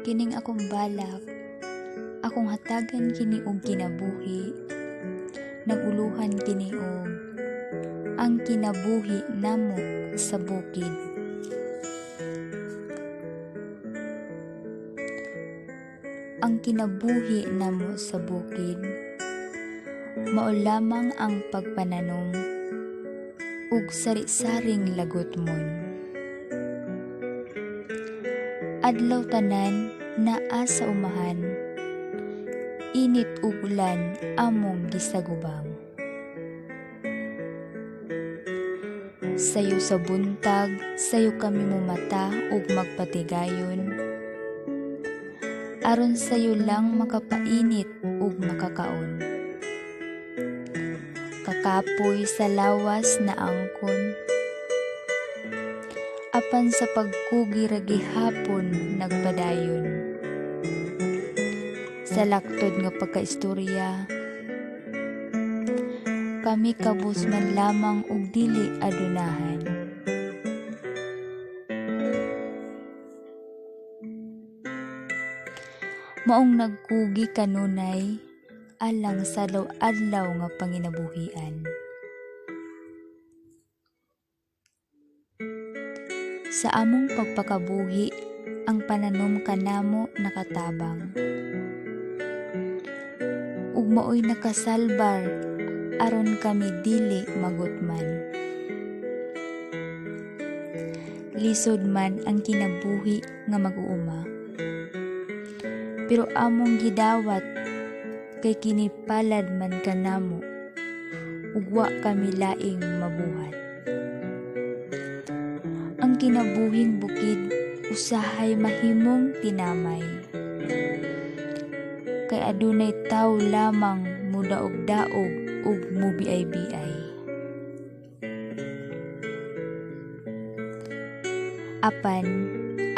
Kining akong balak, akong hatagan kini og kinabuhi, naguluhan kini og ang kinabuhi namo sa bukid. Ang kinabuhi namo sa bukid, mao lamang ang pagpananom ug sari-saring lagutmon. Adlaw tanan naa sa umahan, init ug ulan among gisagubang. Sayo sa buntag, sayo kami mumata ug magpatigayon, aron sayo lang makapainit ug makakaon. Kakapoy sa lawas na angkon, apan sa pagkugi ra gihapon nagpadayon. Sa laktod nga pagkaistorya, kami kabus man lamang og dili adunahan. Maong nagkugi kanunay alang sa adlaw nga panginabuhian. Sa among pagpakabuhi, ang pananom kanamo nakatabang. Ug maoy nakasalbar aron kami dili magutman. Lisod man ang kinabuhi nga mag-uuma, pero among gidawat kay kini palad man kanamo ug wa kami laing mabuhat. Ang kinabuhing bukid usahay mahimong tinamay, kay adunay tawo lamang mudaog-daog ug mubiay-biay. Apan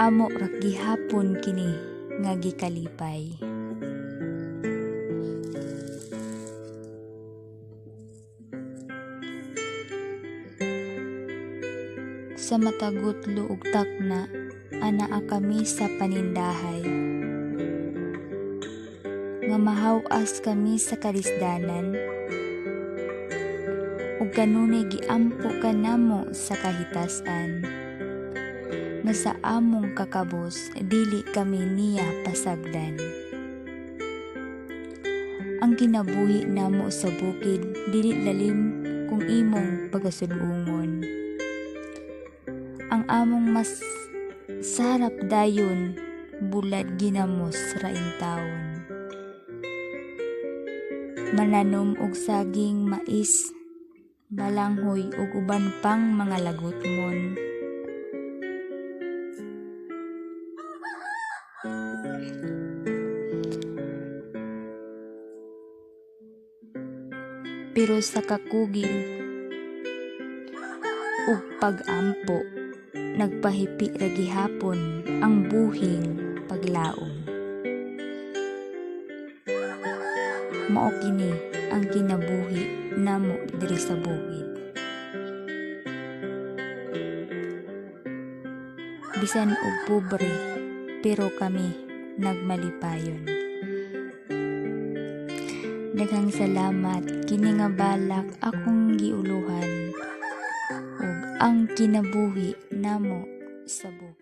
amo ra gihapon kini nga gikalipay. Sa matagutlo ug takna, anaa kami sa panindahay. Nga mahaw-as kami sa kalisdanan, ug kanunay giampo kanamo sa kahitasan. Nga sa among kakabos, dili kami niya pasagdan. Ang kinabuhi namo sa bukid, dili lalim kung imong pagasulungon. Ang among mas sarap dayon, bulad ginamos ra intawon. Mananom og saging, mais, balanghoy ug uban pang mga lagutmon. Pero sa kakugil ug pag-ampo, nagpahipi ra gihapon ang buhing paglaom. Mao kini ang kinabuhi namo diri sa bukid. Bisan og pobre, pero kami nagmalipayon. Daghang salamat, kini nga balak akong giuluhan ug ang kinabuhi namo sa bukid.